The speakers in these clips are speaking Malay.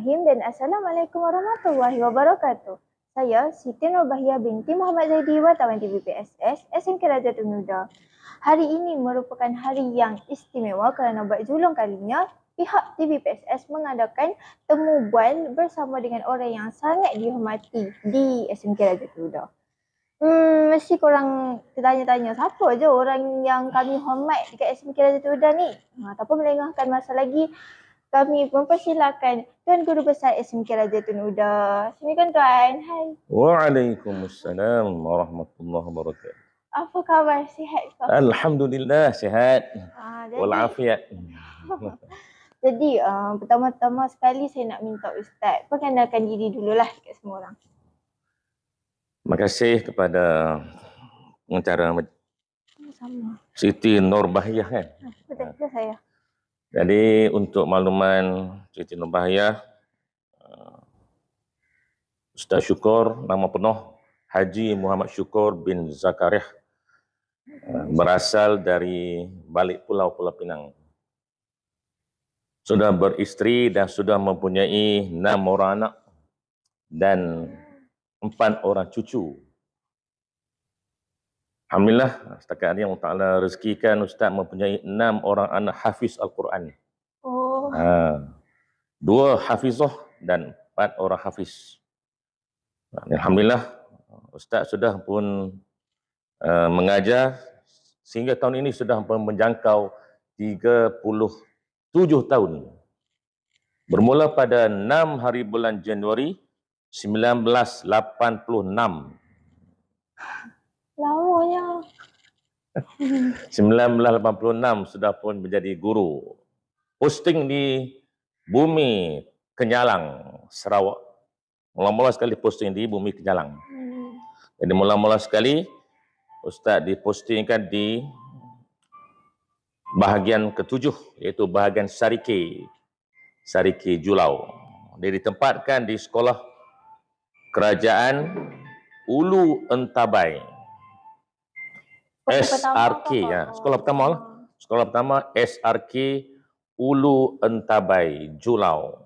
Bismillahirrahmanirrahim dan Assalamualaikum warahmatullahi wabarakatuh. Saya Siti Nurbahiyah binti Muhammad Zaidi, wartawan TVPSS SMK Rajatul Huda. Hari ini merupakan hari yang istimewa kerana buat julung kalinya pihak TVPSS mengadakan temu bual bersama dengan orang yang sangat dihormati di SMK Rajatul Huda. Mesti korang tertanya-tanya siapa je orang yang kami hormat dekat SMK Rajatul Huda ni. Tanpa melengahkan masa lagi, kami mempersilakan Tuan Guru Besar SMK Rajatul Huda. Assalamualaikum Tuan. Hai. Waalaikumsalam warahmatullahi wabarakatuh. Apa khabar? Sihat ke? Alhamdulillah sihat. Walafiat. Jadi pertama-tama sekali saya nak minta Ustaz perkenalkan diri dululah dekat semua orang. Terima kasih kepada pengacara Sama. Siti Nurbahiyah kan. Betul saya. Jadi untuk makluman Siti Nurbahiyah, Ustaz Syukur, nama penuh Haji Muhammad Syukur bin Zakariah, berasal dari balik Pulau Pinang. Sudah beristeri dan sudah mempunyai 6 orang anak dan 4 orang cucu. Alhamdulillah, setakat ini Allah Ta'ala rezekikan Ustaz mempunyai 6 orang anak hafiz Al-Quran. Oh. 2 hafizah dan 4 orang hafiz. Alhamdulillah, Ustaz sudah pun mengajar sehingga tahun ini sudah menjangkau 37 tahun. Bermula pada 6 hari bulan Januari 1986. Lamanya. 1986 sudah pun menjadi guru. Posting di Bumi Kenyalang, Sarawak. Mula-mula sekali posting di Bumi Kenyalang. Jadi mula-mula sekali Ustaz dipostingkan di bahagian ke-7, iaitu bahagian Sarike Julau. Dia ditempatkan di sekolah kerajaan Ulu Entabai. SRK, ya. Sekolah pertama lah. Sekolah pertama SRK Ulu Entabai, Julau,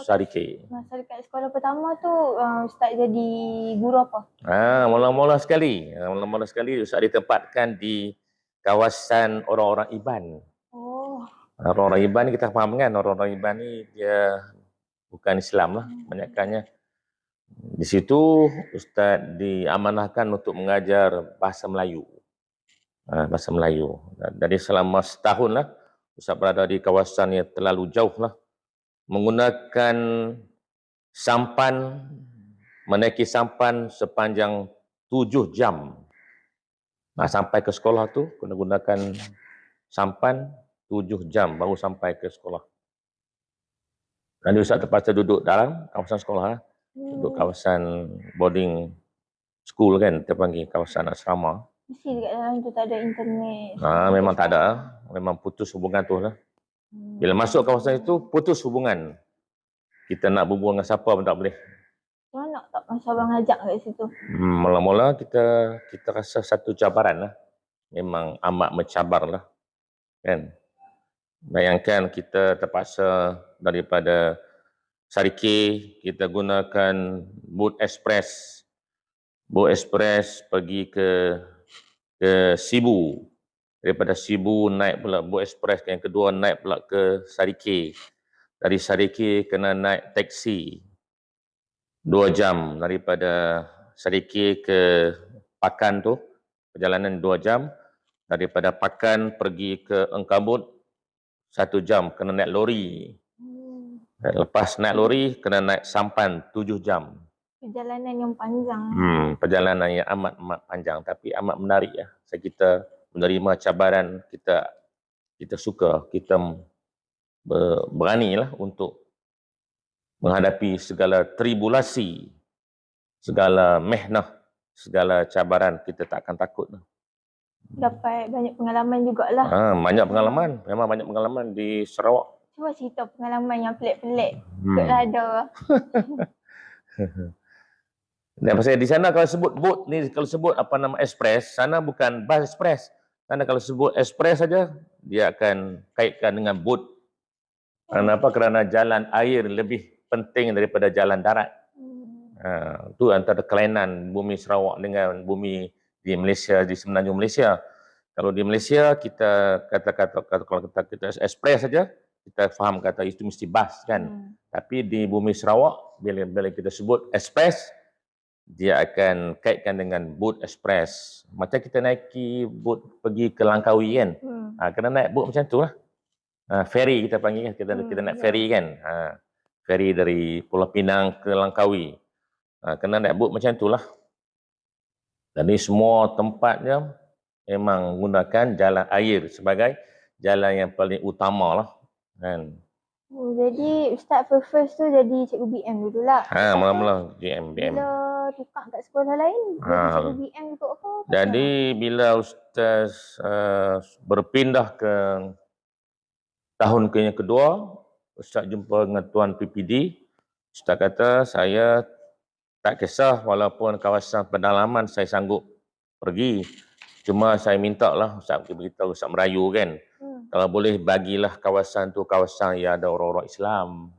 Sarike. Masa dekat sekolah pertama tu Ustaz jadi guru apa? Mula-mula sekali Ustaz ditempatkan di kawasan orang-orang Iban. Oh. Orang-orang Iban ni kita faham kan, orang-orang Iban ni dia bukan Islam lah, banyakkannya. Di situ Ustaz diamanahkan untuk mengajar bahasa Melayu. Bahasa Melayu. Jadi selama setahun lah Ustaz berada di kawasan yang terlalu jauh lah. Menggunakan sampan, menaiki sampan sepanjang 7 jam. Sampai ke sekolah tu kena gunakan sampan 7 jam baru sampai ke sekolah. Dan Ustaz terpaksa duduk dalam kawasan sekolah. Duduk kawasan boarding school kan, kita panggil kawasan asrama. Mesti dekat dalam tu tak ada internet. Memang tak ada. Memang putus hubungan tu lah. Bila masuk kawasan itu, putus hubungan. Kita nak berbual dengan siapa pun tak boleh. Mana nak tak masa abang ajak kat situ? Mula-mula kita rasa satu cabaran lah. Memang amat mencabar lah. Kan? Bayangkan kita terpaksa daripada Sarike, kita gunakan boat express. Boat express pergi ke Sibu. Daripada Sibu naik pula boat express yang kedua, naik pula ke Sarike. Dari Sarike kena naik taksi 2 jam. Daripada Sarike ke Pakan tu perjalanan 2 jam. Daripada Pakan pergi ke Engkabut 1 jam, kena naik lori. Lepas naik lori kena naik sampan 7 jam. Perjalanan yang panjang. Perjalanan yang amat panjang tapi amat menarik ya. Kita menerima cabaran, kita suka, kita beranilah untuk menghadapi segala tribulasi, segala mehnah, segala cabaran, kita tak akan takut. Dapat banyak pengalaman jugalah. Banyak pengalaman, memang banyak pengalaman di Sarawak. Cuba cerita pengalaman yang pelik-pelik. Ada. Dan pasal di sana kalau sebut boat ni, kalau sebut apa nama express, sana bukan bus express. Sana kalau sebut express saja, dia akan kaitkan dengan boat. Kenapa? Kerana jalan air lebih penting daripada jalan darat. Hmm. Itu antara kelainan bumi Sarawak dengan bumi di Malaysia, di semenanjung Malaysia. Kalau di Malaysia kita kalau kita express saja, kita faham kata itu mesti bas kan. Tapi di bumi Sarawak bila kita sebut express, dia akan kaitkan dengan boat express. Macam kita naiki boat pergi ke Langkawi kan. Kena naik boat macam tu lah. Ferry kita panggil kan, kita naik ferry kan. Ferry dari Pulau Pinang ke Langkawi. Kena naik boat macam tu lah. Jadi semua tempatnya memang menggunakan jalan air sebagai jalan yang paling utama lah. Kan. Jadi Ustaz first tu jadi cikgu BM dulu lah. Mula-mula BM. Bila tukar kat sekolah lain, jadi cikgu BM untuk apa? Jadi bila Ustaz berpindah ke tahun yang kedua, Ustaz jumpa dengan Tuan PPD. Ustaz kata, saya tak kisah walaupun kawasan pedalaman saya sanggup pergi. Cuma saya minta lah, Ustaz beritahu Ustaz Merayu kan. Kalau boleh bagilah kawasan tu kawasan yang ada orang-orang Islam.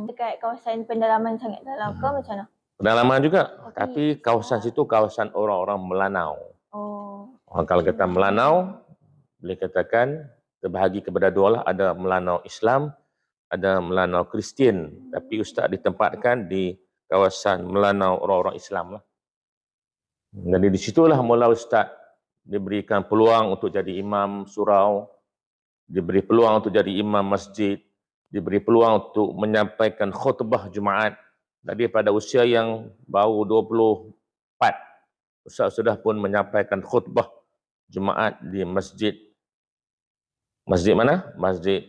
Dekat kawasan pendalaman sangat dalam ke macam mana? Pedalaman juga, tapi kawasan situ kawasan orang-orang Melanau. Kalau kata Melanau, boleh katakan terbahagi kepada dua lah, ada Melanau Islam, ada Melanau Kristian. Tapi Ustaz ditempatkan di kawasan Melanau orang-orang Islam lah. Jadi di situlah mula Ustaz diberikan peluang untuk jadi imam surau, diberi peluang untuk jadi imam masjid, diberi peluang untuk menyampaikan khutbah Jumaat. Tadi pada usia yang baru 24, Ustaz sudah pun menyampaikan khutbah Jumaat di masjid mana? Masjid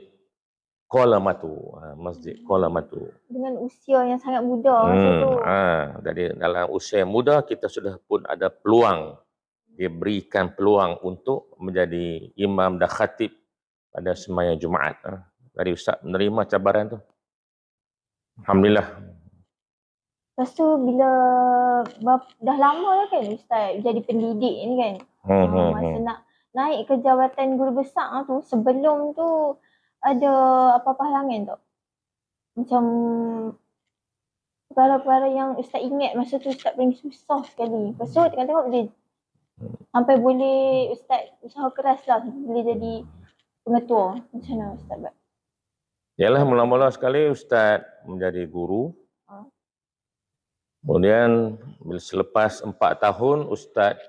Kuala Matu. Masjid Kuala Matu. Dengan usia yang sangat muda masa tu. Jadi dalam usia muda kita sudah pun ada peluang, diberikan peluang untuk menjadi imam dan khatib pada sembahyang Jumaat. Jadi Ustaz menerima cabaran tu. Alhamdulillah. Lepas tu bila dah lama dah kan Ustaz jadi pendidik ni kan. Masa nak naik ke jawatan guru besar tu, sebelum tu ada apa-apa halangan tak? Macam perkara-perkara yang Ustaz ingat masa tu Ustaz paling susah sekali. Lepas tu tengok-tengok dia sampai boleh Ustaz usaha keras lah boleh jadi pengetua. Macam mana Ustaz buat? Yalah, mula-mula sekali Ustaz menjadi guru. Kemudian selepas 4 tahun Ustaz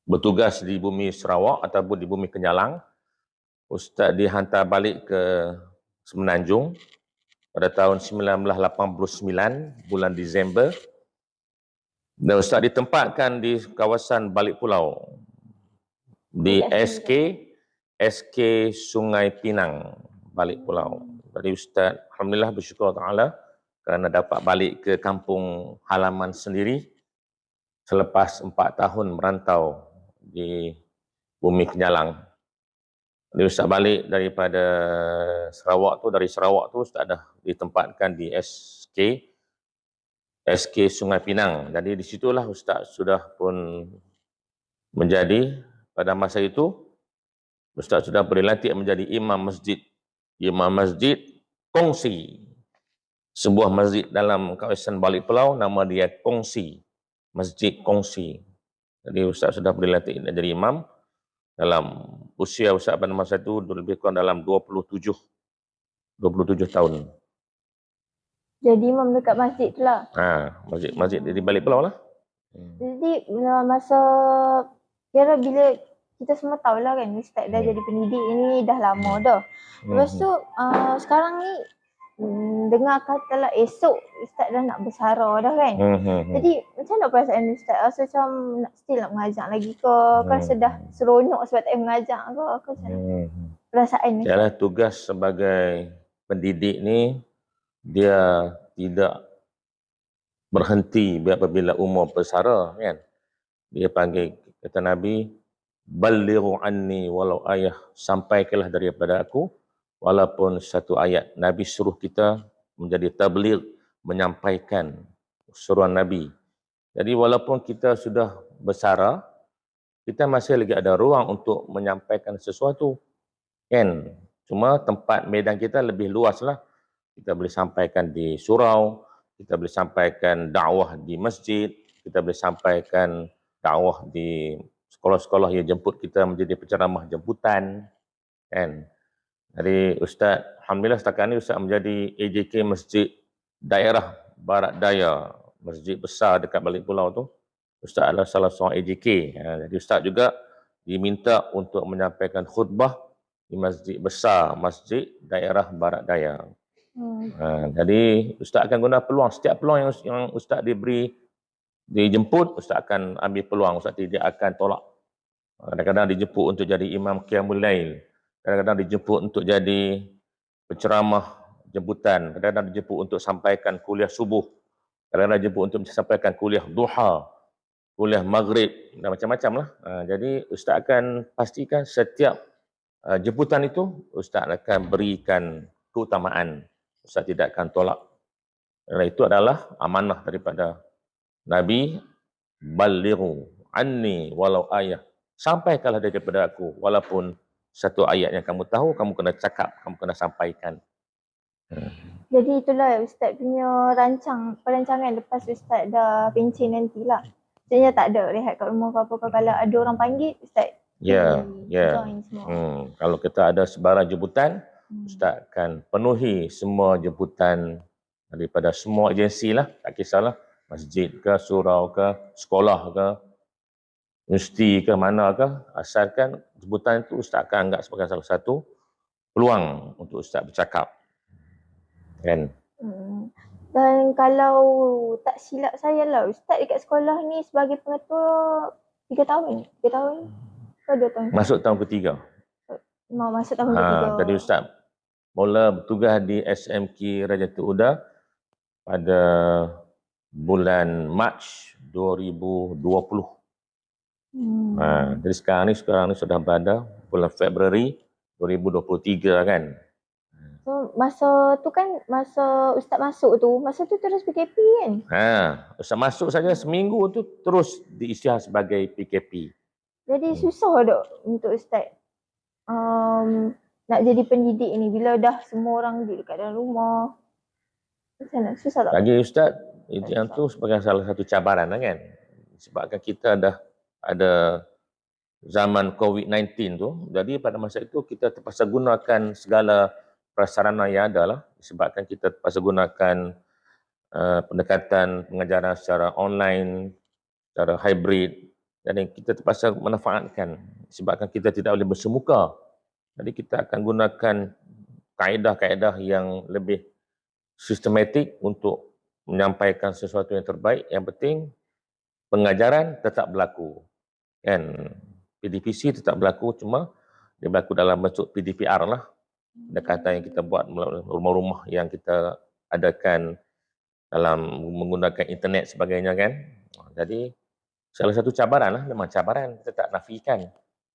bertugas di bumi Sarawak ataupun di bumi Kenyalang. Ustaz dihantar balik ke Semenanjung pada tahun 1989 bulan Disember. Dan Ustaz ditempatkan di kawasan Balik Pulau di SK Sungai Pinang, Balik Pulau. Jadi Ustaz alhamdulillah bersyukur Ta'ala kerana dapat balik ke kampung halaman sendiri selepas 4 tahun merantau di bumi Kenyalang. Jadi Ustaz balik daripada dari Sarawak tu Ustaz dah ditempatkan di SK Sungai Pinang. Jadi di situlah Ustaz sudah pun menjadi pada masa itu Ustaz sudah dilantik menjadi imam masjid Kongsi. Sebuah masjid dalam kawasan Balik Pulau, nama dia Kongsi. Masjid Kongsi. Jadi Ustaz sudah dilantik menjadi imam. Dalam usia Ustaz pada masa itu lebih kurang dalam 27 tahun. Jadi imam dekat masjid tu lah? Masjid di Balik Pulau lah. Jadi masa, kira bila kita semua tahulah kan Ustaz dah jadi pendidik ni dah lama dah. Lepas tu sekarang ni dengar katalah esok Ustaz dah nak bersara dah kan. Jadi macam mana perasaan Ustaz? Rasa macam still nak mengajar lagi ke? Rasa dah seronok sebab tak mengajar ke? Macam mana perasaan ni? Yalah, tugas sebagai pendidik ni dia tidak berhenti apabila umur bersara kan. Dia panggil, kata Nabi, balighu anni walau ayah, sampaikanlah daripada aku walaupun satu ayat. Nabi suruh kita menjadi tabligh, menyampaikan suruhan Nabi. Jadi walaupun kita sudah bersara, kita masih lagi ada ruang untuk menyampaikan sesuatu. Kan? Cuma tempat medan kita lebih luas lah. kita boleh sampaikan di surau, kita boleh sampaikan dakwah di masjid, kita boleh sampaikan dakwah di sekolah-sekolah yang jemput kita menjadi penceramah jemputan, kan. Jadi Ustaz, alhamdulillah setakat ini Ustaz menjadi AJK Masjid Daerah Barat Daya, masjid besar dekat balik pulau tu. Ustaz adalah salah seorang AJK. Jadi Ustaz juga diminta untuk menyampaikan khutbah di masjid besar, Masjid Daerah Barat Daya. Jadi Ustaz akan guna peluang, setiap peluang yang Ustaz dijemput, Ustaz akan ambil peluang. Ustaz tidak akan tolak. Kadang-kadang dijemput untuk jadi imam qiyamul lail, kadang-kadang dijemput untuk jadi penceramah jemputan, kadang-kadang dijemput untuk sampaikan kuliah subuh, kadang-kadang dijemput untuk sampaikan kuliah duha, kuliah maghrib, dan macam-macam lah. Jadi Ustaz akan pastikan setiap jemputan itu Ustaz akan berikan keutamaan. Ustaz tidak akan tolak. Kerana itu adalah amanah daripada Nabi, balighu anni walau ayah. Sampaikanlah daripada aku, walaupun satu ayat yang kamu tahu, kamu kena cakap, kamu kena sampaikan. Jadi itulah Ustaz punya perancangan lepas Ustaz dah pencen nantilah. Maksudnya tak ada rehat kat rumah ke apa, kalau ada orang panggil Ustaz join semua. Kalau kita ada sebarang jemputan, Ustaz akan penuhi semua jemputan daripada semua agensi lah, tak kisahlah masjid ke, surau ke, sekolah ke, universiti ke, mana ke, asalkan jemputan itu Ustaz akan anggap sebagai salah satu peluang untuk Ustaz bercakap. Kan? Dan kalau tak silap saya lah, Ustaz dekat sekolah ni sebagai pengetua 3 tahun. 3 tahun ke 2 tahun? Masuk tahun ketiga. Mau masuk tahun ketiga. Tadi Ustaz mula bertugas di SMK Rajatul Uda pada bulan Mac 2020. Jadi sekarang ni sudah berada bulan Februari 2023 kan. So masa tu kan, masa Ustaz masuk tu, masa tu terus PKP kan? Ustaz masuk saja seminggu tu terus diisytihar sebagai PKP. Jadi susah tak untuk Ustaz nak jadi pendidik ni bila dah semua orang duduk dekat dalam rumah? Macam mana? Susah tak? Bagi Ustaz, yang tu sebagai salah satu cabaran lah kan. Sebabkan kita dah ada zaman COVID-19 tu, jadi pada masa itu kita terpaksa gunakan segala prasarana yang ada lah. Sebabkan kita terpaksa gunakan pendekatan pengajaran secara online, secara hybrid. Jadi kita terpaksa manfaatkan sebabkan kita tidak boleh bersemuka. Jadi kita akan gunakan kaedah-kaedah yang lebih sistematik untuk menyampaikan sesuatu yang terbaik. Yang penting pengajaran tetap berlaku. Kan? PDPC tetap berlaku, cuma dia berlaku dalam bentuk PDPR lah. Pendekatan yang kita buat melalui rumah-rumah yang kita adakan dalam menggunakan internet sebagainya kan. Jadi salah satu cabaran lah, memang cabaran, kita tak nafikan.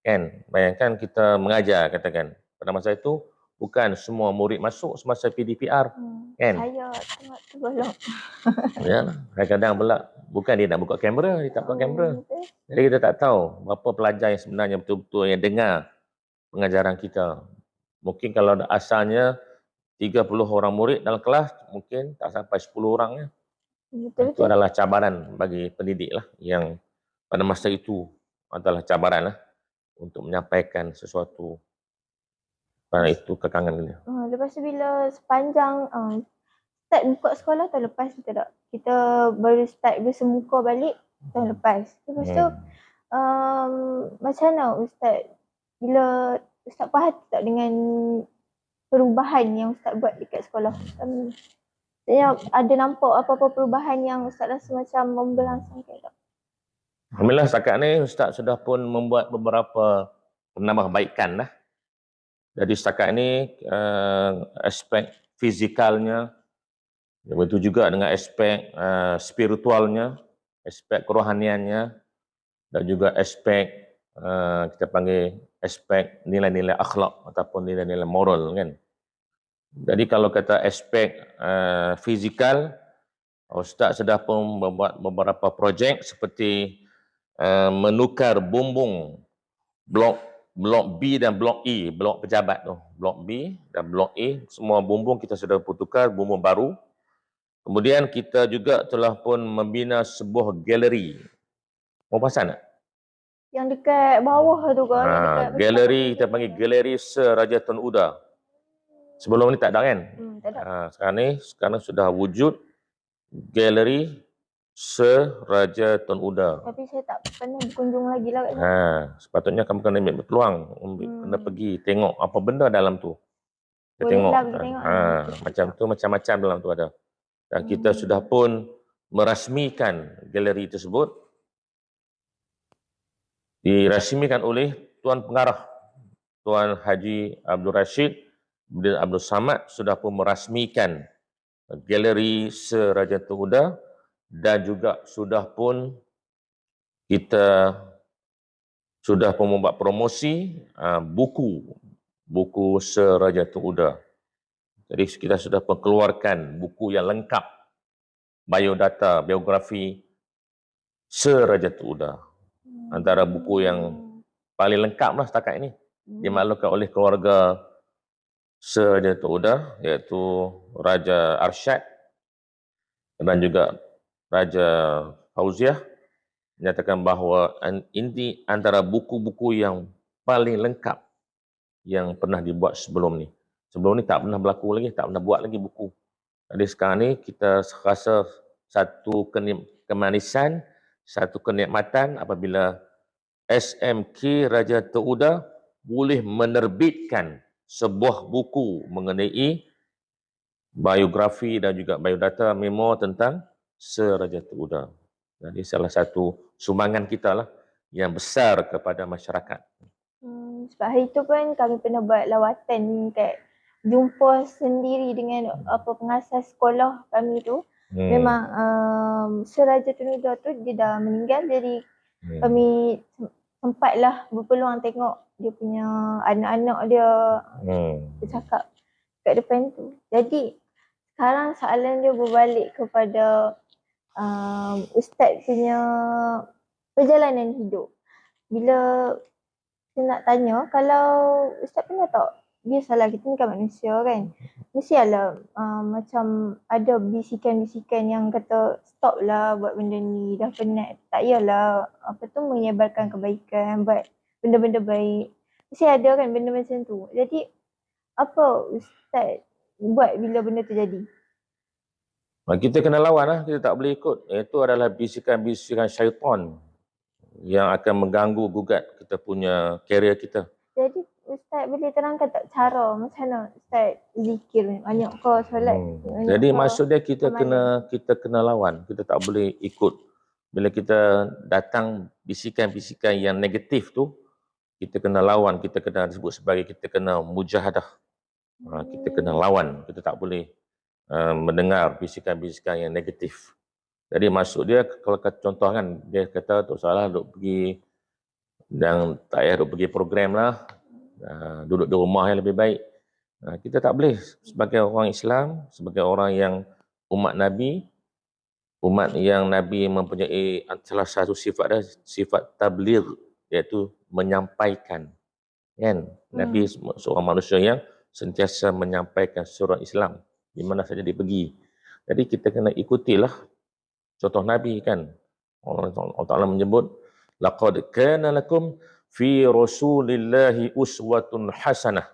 Kan? Bayangkan kita mengajar, katakan. Pada masa itu, bukan semua murid masuk semasa PDPR. Kan? Saya tengok tergolong. Ya, kadang-kadang pula, bukan dia nak buka kamera, dia tak buka kamera. Jadi kita tak tahu berapa pelajar yang sebenarnya betul-betul yang dengar pengajaran kita. Mungkin kalau asalnya 30 orang murid dalam kelas, mungkin tak sampai 10 orang. Ya. Itu adalah cabaran bagi pendidik lah, yang pada masa itu adalah cabaran lah untuk menyampaikan sesuatu. Pada itu kekangan dia. Lepas tu bila sepanjang start buka sekolah tahun lepas kita tak? Kita baru start bersemuka balik tahun lepas. Lepas tu macam mana Ustaz, bila Ustaz puas hati tak dengan perubahan yang Ustaz buat dekat sekolah? Ada nampak apa-apa perubahan yang Ustaz rasa macam membelangsangkan tak? Alhamdulillah setakat ni Ustaz sudah pun membuat beberapa penambahbaikan lah. Jadi setakat ni aspek fizikalnya, begitu juga dengan aspek spiritualnya, aspek kerohaniannya, dan juga aspek kita panggil aspek nilai-nilai akhlak ataupun nilai-nilai moral kan. Jadi kalau kata aspek fizikal, Ustaz sudah pun membuat beberapa projek seperti menukar bumbung blok Blok B dan Blok E, blok pejabat tu. Blok B dan Blok E, semua bumbung kita sudah tukar, bumbung baru. Kemudian kita juga telah pun membina sebuah galeri. Mau pasal tak? Yang dekat bawah tu ke? Yang dekat Galeri, kita panggil Galeri Sir Raja Tun Uda. Sebelum ni tak ada kan? Tak ada. Sekarang sudah wujud Galeri Sir Raja Tun Uda. Tapi saya tak pernah berkunjung lagi lah kat sana. Sepatutnya kamu kena ambil peluang, kena pergi tengok apa benda dalam tu. Kita Boleh tengok. lah pergi tengok. Macam tu, macam-macam dalam tu ada. Dan kita sudah pun merasmikan galeri tersebut. Dirasmikan oleh Tuan Pengarah, Tuan Haji Abdul Rashid bin Abdul Samad sudah pun merasmikan galeri Sir Raja Tun Uda, dan juga sudah pun kita sudah pun membuat promosi buku Sir Raja Tun Uda. Jadi kita sudah mengeluarkan buku yang lengkap, biodata, biografi Sir Raja Tun Uda. Antara buku yang paling lengkap lah setakat ini, dimaklumkan oleh keluarga Sir Raja Tun Uda, iaitu Raja Arsyad dan juga Raja Fauziah, menyatakan bahawa ini antara buku-buku yang paling lengkap yang pernah dibuat sebelum ni. Sebelum ni tak pernah berlaku lagi, tak pernah buat lagi buku. Jadi sekarang ni kita rasa satu kemanisan, satu kenikmatan apabila SMK Raja Tun Uda boleh menerbitkan sebuah buku mengenai biografi dan juga biodata memo tentang Sir Raja Tun Uda. Jadi salah satu sumbangan kita lah yang besar kepada masyarakat. Sebab hari tu pun kami pernah buat lawatan kat jumpa sendiri dengan pengasas sekolah kami tu. Memang Sir Raja Tun Uda tu dia dah meninggal, jadi kami sempatlah berpeluang tengok dia punya anak-anak dia bercakap kat depan tu. Jadi sekarang soalan dia berbalik kepada Ustaz punya perjalanan hidup. Bila saya nak tanya, kalau Ustaz pernah tak, biasalah kita ni kan manusia kan, mesti ada macam ada bisikan-bisikan yang kata stop lah buat benda ni, dah penat, tak yalah menyebarkan kebaikan, buat benda-benda baik. Mesti ada kan benda macam tu. Jadi apa Ustaz buat bila benda tu jadi? Kita kena lawan lah, kita tak boleh ikut. Itu adalah bisikan-bisikan syaitan yang akan mengganggu gugat kita punya karier kita. Jadi Ustaz boleh terangkan tak cara macam mana Ustaz zikir banyak ke, solat? Jadi maksud dia kita kena lawan, kita tak boleh ikut. Bila kita datang bisikan-bisikan yang negatif tu, kita kena lawan, kita kena disebut sebagai kita kena mujahadah. Kita kena lawan, kita tak boleh mendengar bisikan-bisikan yang negatif. Jadi maksud dia, kalau contoh kan, dia kata tak salah duk pergi dan tak payah duk pergi program lah, duduk di rumah yang lebih baik. Kita tak boleh sebagai orang Islam, sebagai orang yang umat Nabi, umat yang Nabi mempunyai salah satu sifat dia, sifat tabligh, iaitu menyampaikan. Kan? Nabi seorang manusia yang sentiasa menyampaikan surah Islam di mana saja dia pergi. Jadi kita kena ikutilah contoh Nabi kan. Allah Ta'ala menyebut, laqad kana lakum fi rasulillahi uswatun hasanah.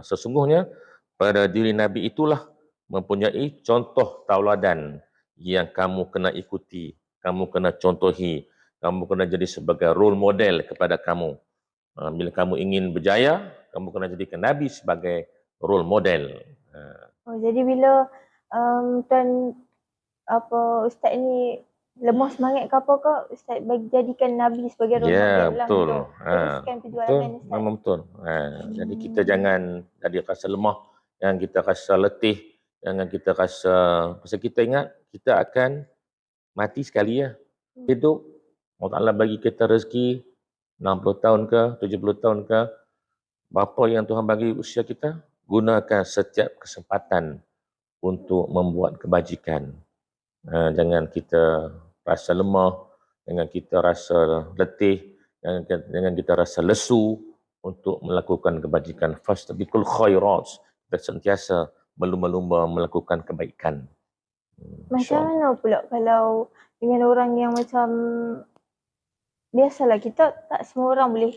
Sesungguhnya pada diri Nabi itulah mempunyai contoh tauladan yang kamu kena ikuti, kamu kena contohi, kamu kena jadi sebagai role model kepada kamu. Bila kamu ingin berjaya, kamu kena jadikan Nabi sebagai role model. Jadi bila tuan Ustaz ni lemah semangat ke apa ke, Ustaz bagi jadikan Nabi sebagai role model lah untuk teruskan perjuangan Ustaz. Memang betul. Jadi kita jangan jadi rasa lemah, jangan kita rasa letih, jangan kita rasa, pasal kita ingat kita akan mati sekali ya. Hidup, Allah Ta'ala bagi kita rezeki 60 tahun ke, 70 tahun ke, berapa yang Tuhan bagi usia kita, gunakan setiap kesempatan untuk membuat kebajikan. Jangan kita rasa lemah, jangan kita rasa letih, jangan kita rasa lesu. untuk melakukan kebajikan. Fastabiqul khairat, kita sentiasa berlumba-lumba melakukan kebaikan. Macam mana pula kalau dengan orang yang macam biasalah kita tak semua orang boleh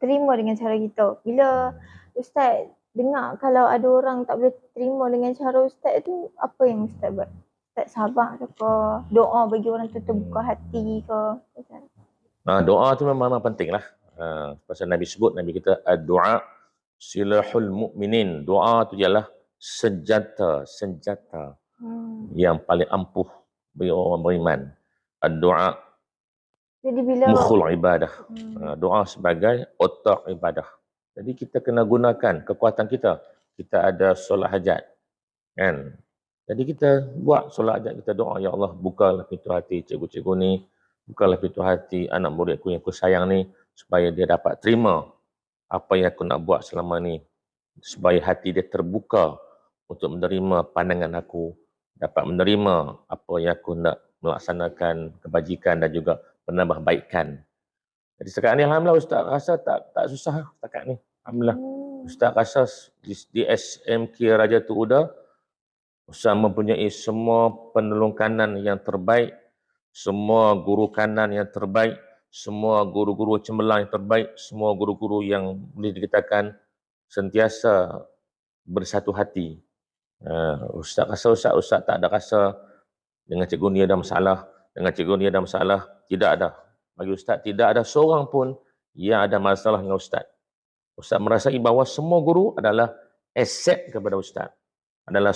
terima dengan cara kita. Bila Ustaz dengar kalau ada orang tak boleh terima dengan cara Ustaz tu, apa yang Ustaz buat? Ustaz sabar ke? Doa bagi orang tu terbuka hati ke? Doa tu memang penting lah. Pasal Nabi sebut, Nabi kita doa silahul mu'minin. Doa tu ialah senjata yang paling ampuh bagi orang beriman. Doa jadi bila mukhul ibadah. Doa sebagai otak ibadah. Jadi kita kena gunakan kekuatan kita. Kita ada solat hajat, kan? Jadi kita buat solat hajat, kita doa, ya Allah, bukalah pintu hati cikgu-cikgu ni, bukalah pintu hati anak muridku yang aku sayang ni, supaya dia dapat terima apa yang aku nak buat selama ni, supaya hati dia terbuka untuk menerima pandangan aku, dapat menerima apa yang aku nak melaksanakan kebajikan dan juga penambahbaikan. Jadi setakat ni alhamdulillah Ustaz rasa tak susah setakat ni. Alhamdulillah. Ustaz rasa di SMK Raja Tuuda Ustaz mempunyai semua penolong kanan yang terbaik, semua guru kanan yang terbaik, semua guru-guru cemerlang yang terbaik, semua guru-guru yang boleh dikatakan sentiasa bersatu hati. Ustaz rasa Ustaz tak ada rasa dengan cikgu ni ada masalah, dengan cikgu ni ada masalah. Tidak ada. Bagi Ustaz tidak ada seorang pun yang ada masalah dengan Ustaz. Ustaz merasai bahawa semua guru adalah aset kepada Ustaz.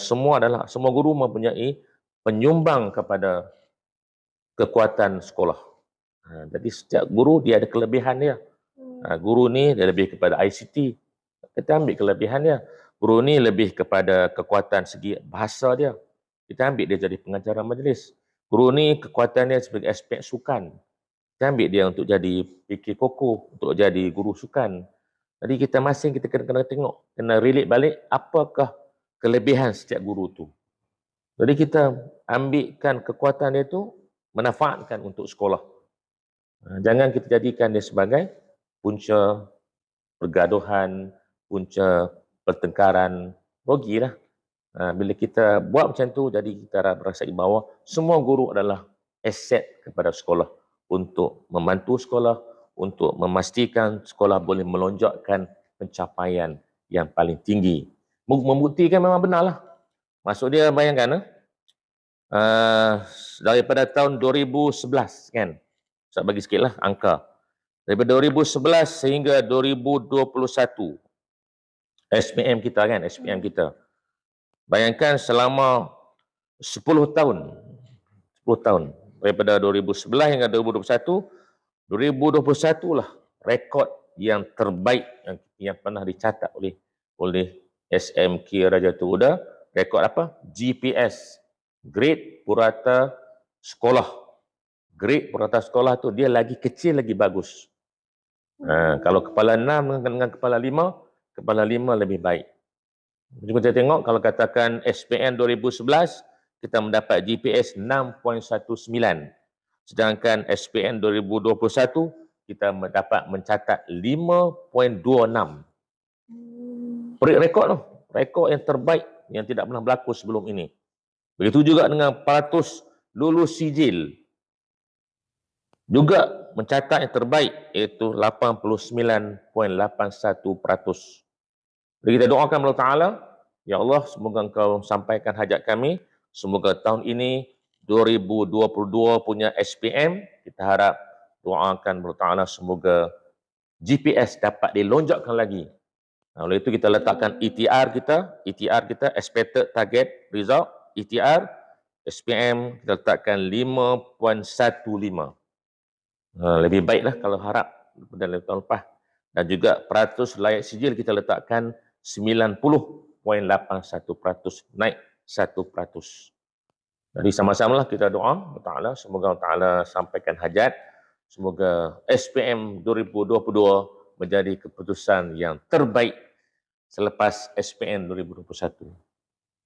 Semua guru mempunyai penyumbang kepada kekuatan sekolah. Jadi setiap guru dia ada kelebihan dia. Guru ni dia lebih kepada ICT. Kita ambil kelebihan dia. Guru ni lebih kepada kekuatan segi bahasa dia. Kita ambil dia jadi pengacara majlis. Guru ni kekuatannya sebagai aspek sukan. Kita ambil dia untuk jadi PK Koko, untuk jadi guru sukan. Jadi kita masing kita kena tengok, kena relate balik apakah kelebihan setiap guru tu. Jadi kita ambilkan kekuatan dia tu, manfaatkan untuk sekolah. Jangan kita jadikan dia sebagai punca pergaduhan, punca pertengkaran, rugilah. Bila kita buat macam tu, jadi kita merasai bahawa semua guru adalah aset kepada sekolah untuk membantu sekolah, untuk memastikan sekolah boleh melonjakkan pencapaian yang paling tinggi. Membuktikan memang benarlah. Maksud dia bayangkan, daripada tahun 2011 kan, saya bagi sikitlah angka. Daripada 2011 sehingga 2021, SPM kita. Bayangkan selama 10 tahun. Daripada 2011 hingga 2021, 2021 lah rekod yang terbaik yang pernah dicatat oleh SMK Raja Tuuda. Rekod apa? GPS, Grade Purata Sekolah. Grade Purata Sekolah tu dia lagi kecil lagi bagus. Kalau kepala 6 dengan kepala 5 lebih baik. Jadi kita tengok kalau katakan SPM 2011 kita mendapat GPS 6.19. Sedangkan SPM 2021 kita dapat mencatat 5.26. Rekod tu, rekod yang terbaik yang tidak pernah berlaku sebelum ini. Begitu juga dengan peratus lulus sijil. Juga mencatat yang terbaik iaitu 89.81%. Jadi kita doakan Allah Ta'ala, ya Allah semoga engkau sampaikan hajat kami, semoga tahun ini 2022 punya SPM, kita harap doakan Allah Ta'ala semoga GPS dapat dilonjakkan lagi. Oleh itu kita letakkan ETR kita, Expected Target Result, ETR, SPM kita letakkan 5.15. Lebih baiklah kalau harap pada tahun lepas. Dan juga peratus layak sijil kita letakkan 90.81%, naik 1%. Jadi sama-samalah kita doa Allah Ta'ala, semoga Allah Ta'ala sampaikan hajat, semoga SPM 2022 menjadi keputusan yang terbaik selepas SPM 2021.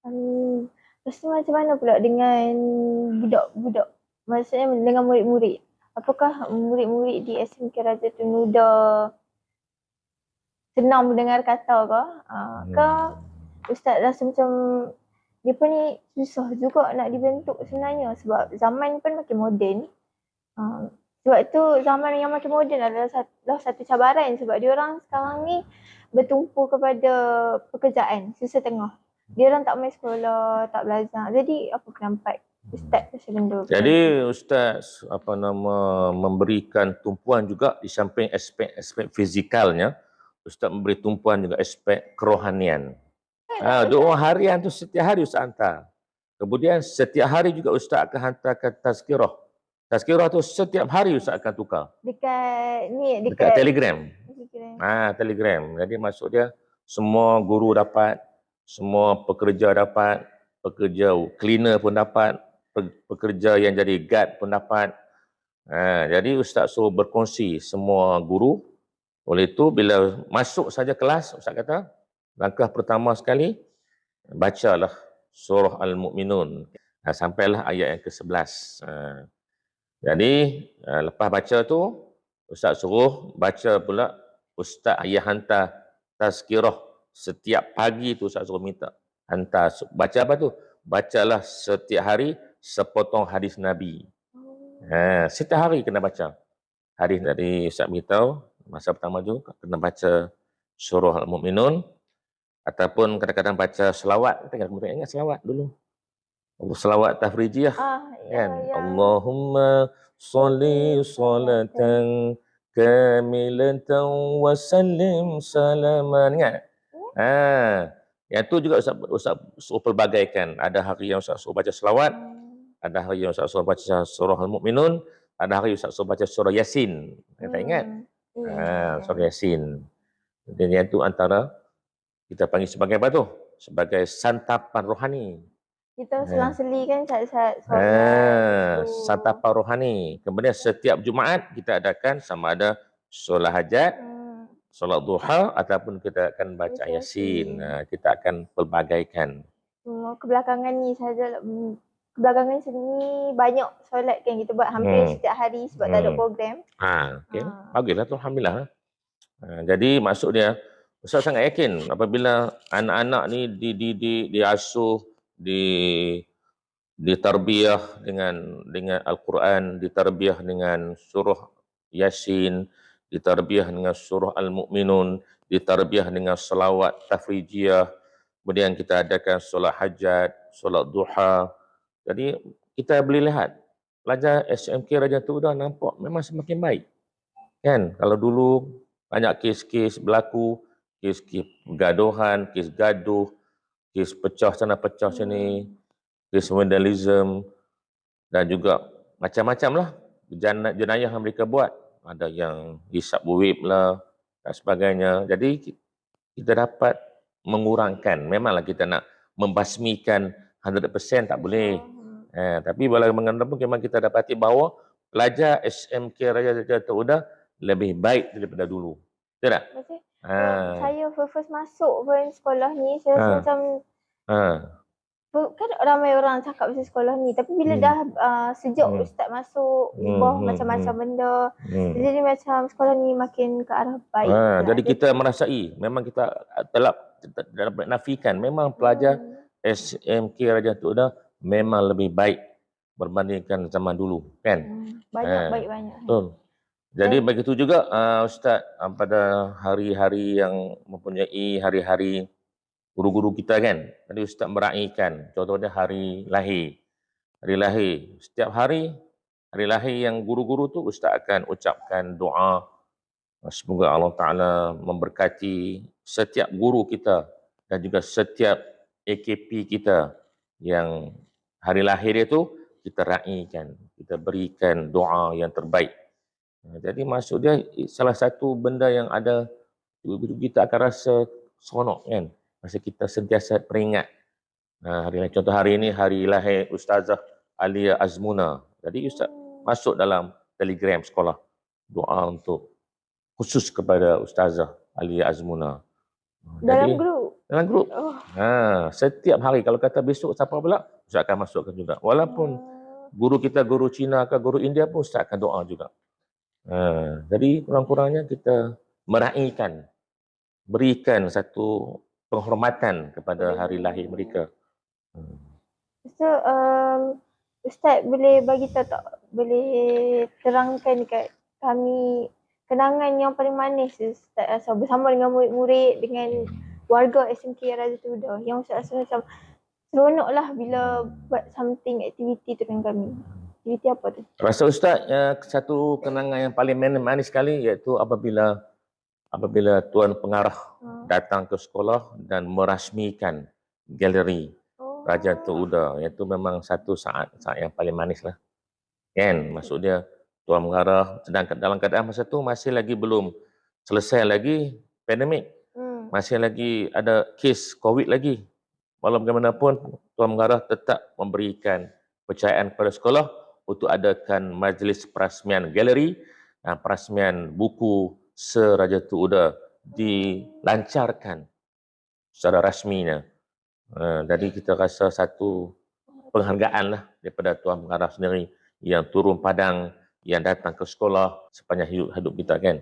Amin. Lepas tu macam mana pula dengan budak-budak? Maksudnya dengan murid-murid. Apakah murid-murid di SMK Raja Tunuda senang mendengar kata ke ustaz rasa macam dia pun ni susah juga nak dibentuk sebenarnya sebab zaman pun makin moden. Sebab tu zaman yang makin moden adalah satu cabaran sebab dia orang sekarang ni bertumpu kepada pekerjaan susah tengah. Dia orang tak main sekolah, tak belajar. Jadi apa pendapat ustaz pasal benda? Jadi ustaz memberikan tumpuan juga di samping aspek-aspek fizikalnya, ustaz memberi tumpuan juga aspek kerohanian. Doa harian tu setiap hari ustaz hantar. Kemudian setiap hari juga ustaz akan hantarkan tazkirah. Tazkirah tu setiap hari ustaz akan tukar. Dekat Telegram. Telegram. Jadi maksud dia semua guru dapat, semua pekerja dapat, pekerja cleaner pun dapat, pekerja yang jadi guard pun dapat. Jadi ustaz suruh berkongsi semua guru. Oleh itu bila masuk saja kelas, ustaz kata, langkah pertama sekali bacalah surah Al-Mu'minun. Sampailah ayat yang ke-11. Jadi lepas baca tu ustaz suruh baca pula, ustaz ayah hantar tazkirah setiap pagi tu, ustaz suruh minta hantar. Baca apa tu? Bacalah setiap hari sepotong hadis Nabi. Setiap hari kena baca. Hadis dari ustaz beritahu masa pertama tu kena baca surah Al-Mu'minun ataupun kadang-kadang baca selawat. Kita kena ingat selawat dulu. Selawat tafrijiyah kan. Allahumma sholli sholatan kamilatan wa sallim salaman. Ingat? Yang tu juga Ustaz suruh pelbagaikan. Ada hari yang Ustaz suruh baca selawat, ada hari yang Ustaz suruh baca surah Al-Mu'minun, ada hari Ustaz suruh baca surah Yasin. Tak ingat? Surah Yasin. Dan yang tu antara kita panggil sebagai apa tu? Sebagai santapan rohani. Kita selang-seli kan santapan rohani. Kemudian setiap Jumaat kita adakan sama ada solat hajat, solat duha ataupun kita akan baca Yasin. Kita akan pelbagaikan. Kebelakangan ni saja. Kebelakangan sini banyak solat kan kita buat hampir setiap hari sebab tak ada program. Baguslah tu, alhamdulillah. Jadi maksud dia, Ustaz sangat yakin apabila anak-anak ni diasuh, ditarbiyah dengan Al-Quran, ditarbiyah dengan surah Yasin, ditarbiyah dengan surah Al-Mu'minun, ditarbiyah dengan selawat tafrijiyah, kemudian kita adakan solat hajat, solat duha. Jadi kita boleh lihat pelajar SMK Raja Tuda nampak memang semakin baik. Kan? Kalau dulu banyak kes-kes berlaku, kes-kes pergaduhan, kes gaduh, kes pecah sana pecah sini, kes vandalism dan juga macam-macam lah jenayah yang mereka buat. Ada yang hisap buib lah dan sebagainya. Jadi kita dapat mengurangkan. Memanglah kita nak membasmikan 100% tak boleh. Tapi bagaimanapun pun memang kita dapati bahawa pelajar SMK Raja Tuda lebih baik daripada dulu. Betul tak? Saya first masuk pun sekolah ni, saya rasa macam kan ramai orang cakap pasal sekolah ni, tapi bila dah sejak ustaz masuk, ubah macam-macam benda, jadi macam sekolah ni makin ke arah baik. Jadi kita merasai, memang kita telah dapat nafikan, memang pelajar SMK Raja Tuda memang lebih baik berbandingkan zaman dulu, kan? Banyak. Betul. Jadi begitu juga Ustaz pada hari-hari yang mempunyai hari-hari guru-guru kita kan. Tadi Ustaz meraihkan contohnya hari lahir. Hari lahir. Setiap hari lahir yang guru-guru tu Ustaz akan ucapkan doa. Semoga Allah Ta'ala memberkati setiap guru kita dan juga setiap AKP kita yang hari lahir itu kita raihkan. Kita berikan doa yang terbaik. Jadi maksud dia salah satu benda yang ada kita akan rasa seronok kan. Masa kita sentiasa peringat. Contoh hari ini hari lahir Ustazah Alia Azmuna. Jadi Ustaz masuk dalam Telegram sekolah doa untuk khusus kepada Ustazah Alia Azmuna. Dalam grup? Dalam grup. Setiap hari kalau kata besok siapa pula, Ustaz akan masukkan juga. Walaupun guru kita guru Cina ke guru India pun Ustaz akan doa juga. Jadi kurang-kurangnya kita meraihkan berikan satu penghormatan kepada hari lahir mereka. So, Ustaz boleh bagi tahu tak? Boleh terangkan dekat kami kenangan yang paling manis Ustaz rasa bersama dengan murid-murid, dengan warga SMK Raja Tuda yang Ustaz rasa macam seronok lah bila buat something aktiviti tu dengan kami. Aktiviti apa tu? Rasa Ustaz satu kenangan yang paling manis sekali iaitu apabila Tuan Pengarah datang ke sekolah dan merasmikan galeri Raja Tuda. Itu memang satu saat yang paling manis lah. Kan? Maksud dia Tuan Pengarah sedangkan dalam keadaan masa tu masih lagi belum selesai lagi pandemik. Masih lagi ada kes COVID lagi. Walau bagaimanapun Tuan Pengarah tetap memberikan kepercayaan kepada sekolah untuk adakan majlis perasmian galeri dan perasmian buku Raja Tuda dilancarkan secara rasminya. Jadi kita rasa satu penghargaan lah daripada Tuan Pengarah sendiri yang turun padang, yang datang ke sekolah sepanjang hidup kita kan.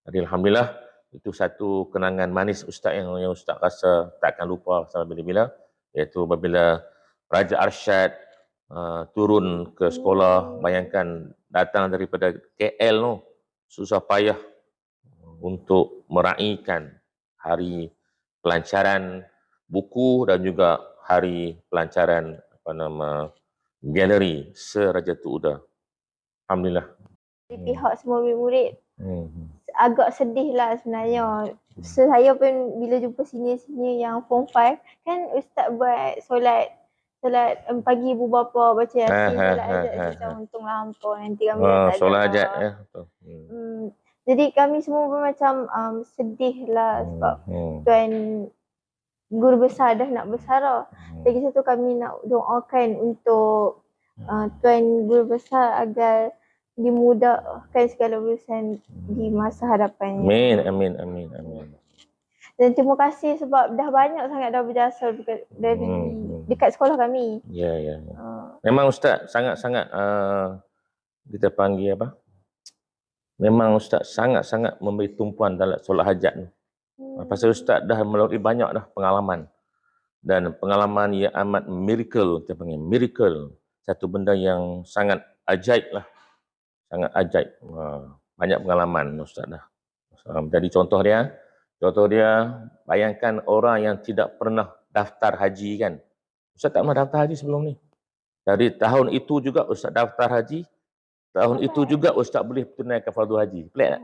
Jadi Alhamdulillah itu satu kenangan manis Ustaz yang Ustaz rasa takkan lupa sampai bila-bila, iaitu apabila Raja Arsyad turun ke sekolah, bayangkan datang daripada KL tu, susah payah untuk meraihkan hari pelancaran buku dan juga hari pelancaran galeri Raja Tuda. Alhamdulillah. Di pihak semua murid-murid agak sedih lah sebenarnya. Saya pun bila jumpa senior-senior yang form 5 kan Ustaz buat solat pagi ibu bapa baca yasin, solat hajat macam untung lampau nanti kami tak solat hajat ya. Jadi kami semua pun macam sedih lah sebab Tuan Guru Besar dah nak bersara. Lagi satu kami nak doakan untuk Tuan Guru Besar agar dimudahkan segala urusan di masa hadapannya. Amin. Dan terima kasih sebab dah banyak sangat dah berjasa dari dekat sekolah kami. Ya. Memang Ustaz sangat-sangat kita panggil apa? Memang Ustaz sangat-sangat memberi tumpuan dalam solat hajat ni. Pasal Ustaz dah melalui banyak dah pengalaman. Dan pengalaman yang amat miracle, kita panggil miracle. Satu benda yang sangat ajaib lah. Sangat ajaib. Banyak pengalaman Ustaz dah. Jadi contoh dia, bayangkan orang yang tidak pernah daftar haji kan. Ustaz tak pernah daftar haji sebelum ni. Dari tahun itu juga Ustaz daftar haji. Tahun itu juga Ustaz boleh tunaikan fardu haji. Pelik tak?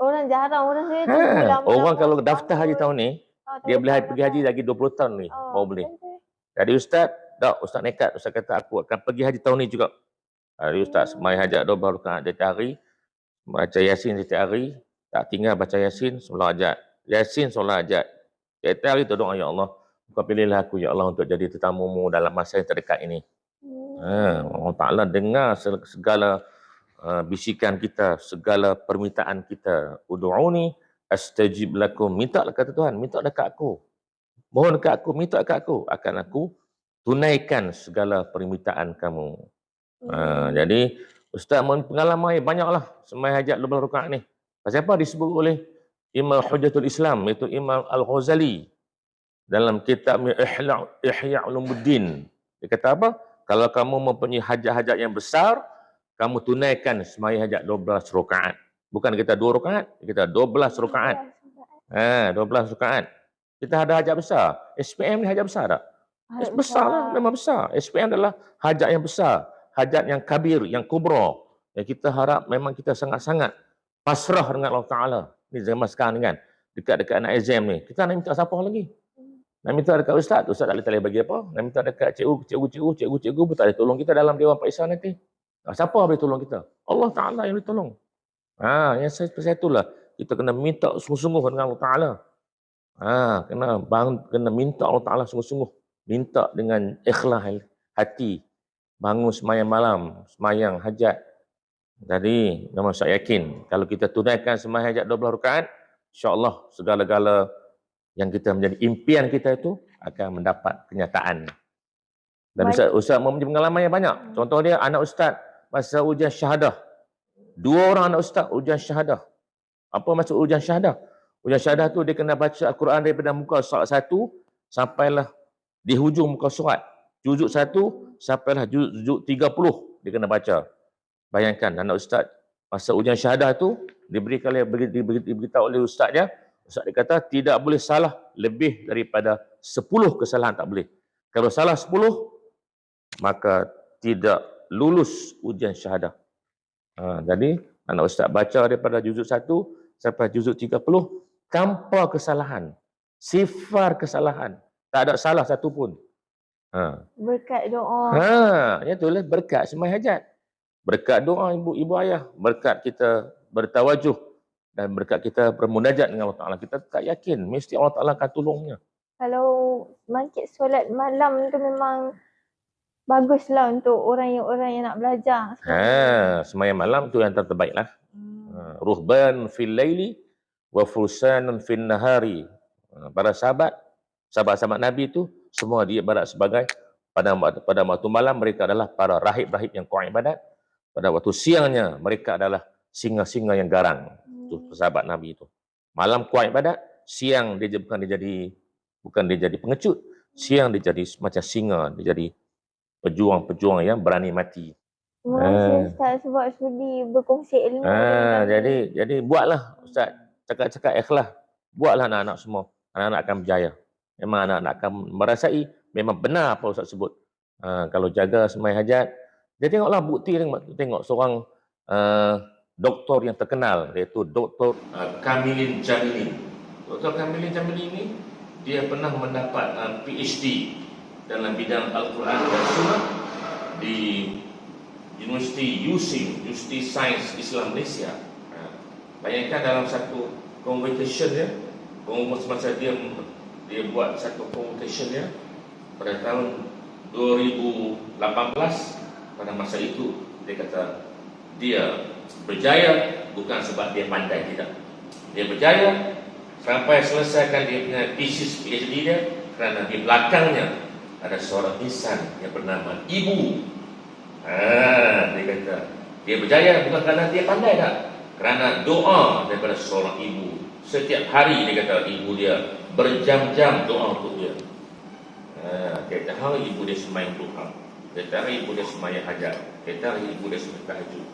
Orang jarang, orang saya tunggu lama. Orang kalau daftar haji tahun ni, dia boleh pergi haji lagi 20 tahun ni. Baru boleh. Jadi Ustaz nekat. Ustaz kata aku akan pergi haji tahun ni juga. Hari Ustaz semai hajat 12 rakaat setiap hari, baca Yasin setiap hari, tak tinggal baca Yasin, solat hajat. Yasin, solat hajat. Setiap hari tu doa, ya Allah, Kau pilihlah aku, ya Allah, untuk jadi tetamumu dalam masa yang terdekat ini. Allah Ta'ala dengar segala bisikan kita, segala permintaan kita. Udu'uni astajib lakum. Minta kata Tuhan, minta dekat aku. Mohon dekat aku, minta dekat aku. Akan aku tunaikan segala permintaan kamu. Jadi Ustaz pengalaman banyaklah semai hajat 12 rakaat ni. Pasal apa disebut oleh Imam Hujjatul Islam, iaitu Imam Al-Ghazali dalam kitab Ihya Ulumuddin. Dia kata apa? Kalau kamu mempunyai hajat-hajat yang besar, kamu tunaikan semai hajat 12 rakaat. Bukan kita 2 rakaat, kita 12 rakaat. 12 rakaat. Kita ada hajat besar. SPM ni hajat besar tak? Besar lah, memang besar. SPM adalah hajat yang besar. Hajat yang kabir, yang kubra. Yang kita harap memang kita sangat-sangat pasrah dengan Allah Ta'ala. Ni zaman sekarang ni kan. Dekat-dekat nak exam ni. Kita nak minta siapa lagi? Nak minta dekat Ustaz tak boleh bagi apa. Nak minta dekat cikgu pun tak boleh tolong kita dalam Dewan Periksa nanti. Siapa boleh tolong kita? Allah Ta'ala yang boleh tolong. Yang seperti itulah. Kita kena minta sungguh-sungguh dengan Allah Ta'ala. Kena minta Allah Ta'ala sungguh-sungguh. Minta dengan ikhlas hati. Bangun semayang malam, semayang hajat. Jadi, memang saya yakin, kalau kita tunaikan semayang hajat 12 rakaat, insya-Allah segala-gala yang kita menjadi impian kita itu akan mendapat kenyataan. Dan Ustaz mempunyai pengalaman yang banyak. Contoh dia, anak Ustaz masa ujian syahadah. 2 orang anak Ustaz ujian syahadah. Apa maksud ujian syahadah? Ujian syahadah tu dia kena baca Al-Quran daripada muka surat 1 sampailah di hujung muka surat. Juzuk 1 sampailah juzuk 30 dia kena baca. Bayangkan anak ustaz masa ujian syahadah tu diberitahu oleh ustaz dia kata tidak boleh salah lebih daripada 10 kesalahan, tak boleh. Kalau salah 10 maka tidak lulus ujian syahadah. Jadi anak ustaz baca daripada juzuk 1 sampai juzuk 30 tanpa kesalahan, sifar kesalahan, tak ada salah satu pun. Berkat doa. Itulah berkat sembahyang hajat. Berkat doa ibu ayah, berkat kita bertawajuh dan berkat kita bermunajat dengan Allah Taala. Kita tak yakin mesti Allah Taala akan tolongnya. Kalau mangkit solat malam tu memang baguslah untuk orang yang nak belajar. Sembahyang malam tu yang terbaiklah. Ruhban fil laili wa fursanun fin nahari. Para sahabat Nabi tu semua dia ibarat sebagai pada waktu malam mereka adalah para rahib-rahib yang kuat ibadat. Pada waktu siangnya mereka adalah singa-singa yang garang. Itu sahabat Nabi itu. Malam kuat ibadat, siang dia bukan dia jadi pengecut, siang dia jadi macam singa, dia jadi pejuang-pejuang yang berani mati. Terima kasih Ustaz sebab sudi berkongsi ilmu. Jadi buatlah Ustaz, cakap-cakap ikhlas. Buatlah anak-anak semua. Anak-anak akan berjaya. Memang anak-anak akan merasai memang benar apa Ustaz sebut. Kalau jaga sembahyang hajat, dia tengoklah bukti, tengok seorang doktor yang terkenal iaitu Dr. Kamilin Jamili. Dr. Kamilin Jamili ini dia pernah mendapat PhD dalam bidang Al-Quran dan Sunnah di University Sains Islam Malaysia. Bayangkan dalam satu convocation dia, semasa dia buat satu convocation dia pada tahun 2018, pada masa itu dia kata dia berjaya bukan sebab dia pandai, tidak. Dia berjaya sampai selesaikan dia punya thesis PhD dia kerana di belakangnya ada seorang insan yang bernama Ibu. Dia kata dia berjaya bukan kerana dia pandai, tak, kerana doa daripada seorang ibu. Setiap hari dia kata ibu dia berjam-jam doa untuk dia. Dia kata hari ibu dia sembahyang duha, dia kata hari ibu dia sembahyang hajat, dia kata hari ibu dia sembahyang tahajud.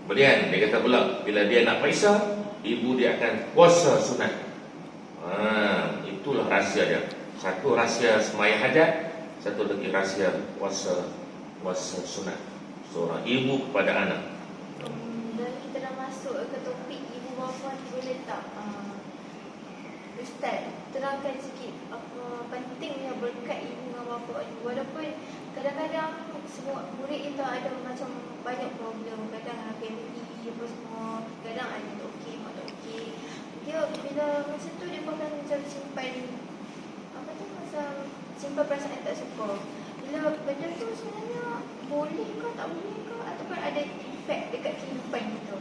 Kemudian dia kata pula bila dia nak periksa, ibu dia akan puasa sunat. Itulah rahsia dia. Satu rahsia sembahyang hajat, satu lagi rahsia puasa sunat. Seorang ibu kepada anak. Dan kita dah masuk ke topik ibu bapa ni, boleh tak Ustaz terangkan sikit apa pentingnya berkat ibu dengan bapa ni? Walaupun kadang-kadang semua murid kita ada macam banyak problem, kadang family apa semua, kadang ada tak okey, mak tak okey. Dia bila masa tu dia akan macam simpan perasaan tak suka. Bila benda tu sebenarnya boleh ke tak boleh ke, ataupun ada efek dekat kehidupan kita?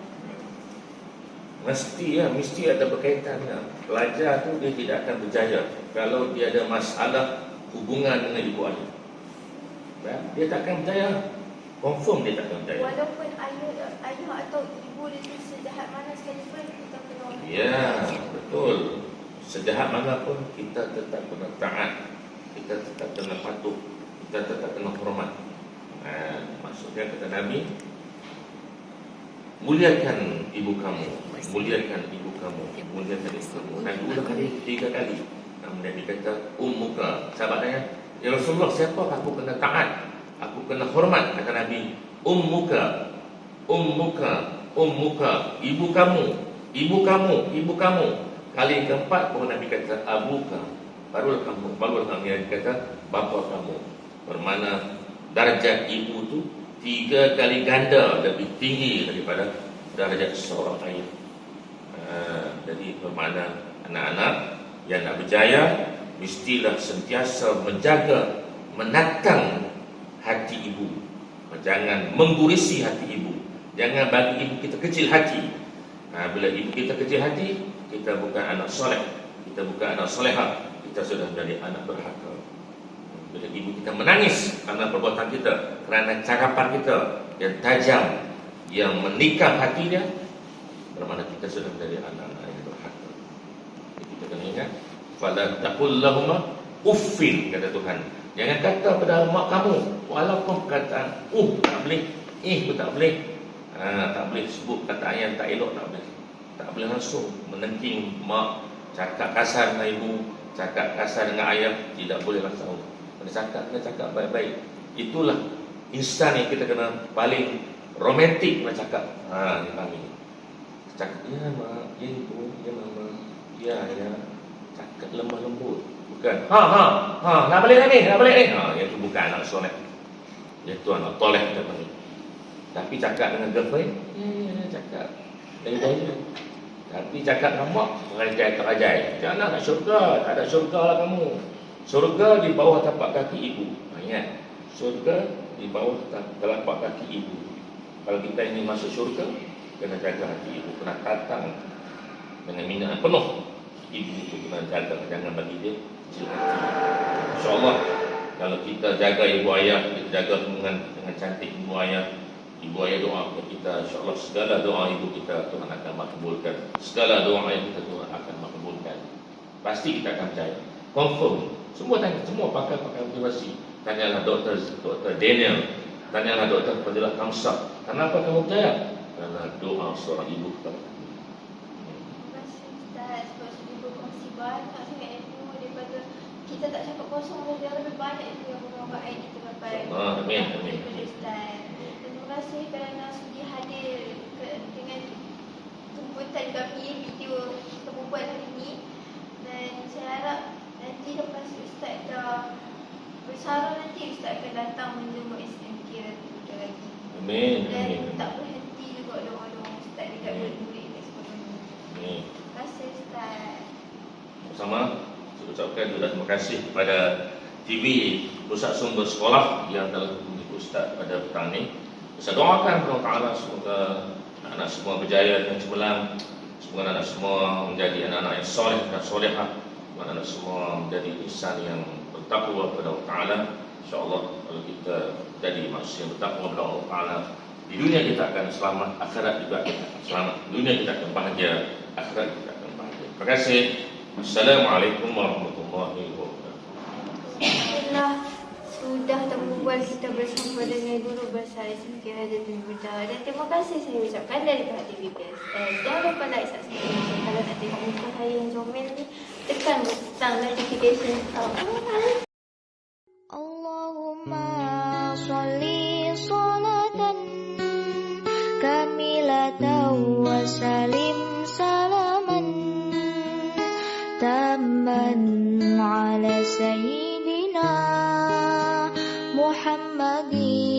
Mesti ada berkaitannya. Pelajar tu dia tidak akan berjaya kalau dia ada masalah hubungan dengan ibu ayah. Dia tak akan berjaya. Confirm dia tak akan berjaya. Walaupun ayah atau ibu dia tu sejahat mana sekalipun, kita kena. Ya, betul. Sejahat mana pun kita tetap kena taat, kita tetap kena patuh, kita tetap kena hormat. Maksudnya kata Nabi, muliakan ibu kamu, muliakan ibu kamu, muliakan ibu kamu. Dan 2 kali, 3 kali. Kemudian dia kata, ummuka. Sahabat tanya, ya Rasulullah, siapa aku kena taat, aku kena hormat? Kata Nabi, ummuka, ummuka, ummuka. Ibu kamu, ibu kamu, ibu kamu. Kali keempat pun Nabi kata abuka, barulah kamu. Dia kata bapa kamu. Bermakna darjat ibu tu 3 kali ganda lebih tinggi daripada darjat seorang ayah. Jadi bermakna anak-anak yang nak berjaya mestilah sentiasa menjaga, menatang hati ibu. Jangan menggurisi hati ibu. Jangan bagi ibu kita kecil hati. Bila ibu kita kecil hati, kita bukan anak soleh, kita bukan anak solehah, kita sudah menjadi anak berhaka. Bila ibu kita menangis kerana perbuatan kita, kerana cakapan kita yang tajam, yang menikam hatinya, Bermakna kita sudah menjadi anak-anak yang durhaka. Kita kena ingat, fala taqul lahum uffin, kata Tuhan. Jangan kata pada mak kamu, walaupun perkataan tak boleh, pun tak boleh. Tak boleh sebut kata yang tak elok, tak boleh. Tak boleh langsung menengking mak, cakap kasar dengan ibu, cakap kasar dengan ayah, tidak boleh langsung. Kena cakap baik-baik. Itulah insan yang kita kena paling romantik bercakap. Dia panggil. Cakap, ya mak, ya ibu, ya mama, ya ayah. Cakap lemah lembut. Bukan, nak balik ni. Yang itu bukan anak soleh. Itu anak toleh kita panggil. Tapi cakap dengan girlfriend, cakap baik-baik. Tapi cakap dengan mak, terajai. Jangan nak syurga, tak ada syurga lah kamu. Syurga di bawah tapak kaki ibu. Ingat, syurga di bawah telapak kaki ibu. Kalau kita ingin masuk syurga, kena jaga hati ibu, kena tatang dengan minat penuh. Ibu itu kena jaga, jangan bagi dia kecil hati. InsyaAllah, kalau kita jaga ibu ayah, kita jaga dengan cantik ibu ayah doa kepada kita, insyaAllah segala doa ibu kita Tuhan akan makbulkan. Segala doa ayah kita Tuhan akan makbulkan. Pasti kita akan percaya. Confirm. Semua pakar-pakar motivasi. Tanyalah Dr. Daniel, tanyalah Dr. Fadilah Kamsah. Kenapa kamu percaya? Karena doa seorang ibu kepada kami. Terima kasih Ustaz sebab sudah berkongsi banyak sangat ilmu daripada kita tak cakap kosong, dia lebih banyak itu yang berubah air kita dapat. Amin. Daripada Ustaz. Terima kasih kerana sudi hadir dengan jemputan kami video kita buat hari ini. Dan saya harap nanti lepas Ustaz dah bersara, nanti Ustaz akan datang menjemput SMK lagi. Amin. Dan tak berhenti juga doa-doa Ustaz dekat murid-murid di sekolah ini. Amin. Terima kasih Ustaz. Sama, saya ucapkan juga terima kasih kepada TV Pusat Sumber Sekolah yang telah mendukung Ustaz pada petang ini. Saya doakan Allah Ta'ala semoga anak-anak semua berjaya dan cemerlang. Semoga anak-anak semua menjadi anak-anak yang soleh dan solehah. Anak-anak semua menjadi insan yang bertakwa kepada Allah Ta'ala. InsyaAllah kalau kita jadi manusia yang bertakwa kepada Allah Ta'ala, di dunia kita akan selamat, akhirat juga kita akan selamat. Dunia kita akan bahagia, akhirat kita akan bahagia. Terima kasih. Assalamualaikum warahmatullahi wabarakatuh. Alhamdulillah sudah terbual kita bersama dengan guru besar SMK Rajatul Huda. Dan terima kasih saya ucapkan dari pihak TVPSS. Jangan lupa like, subscribe. Kalau nak tengok muka saya yang comel ni, tekan butang notification. Allahumma sholli salatan kamilatan wa salim salaman tamman ala sayyidina Muhammadin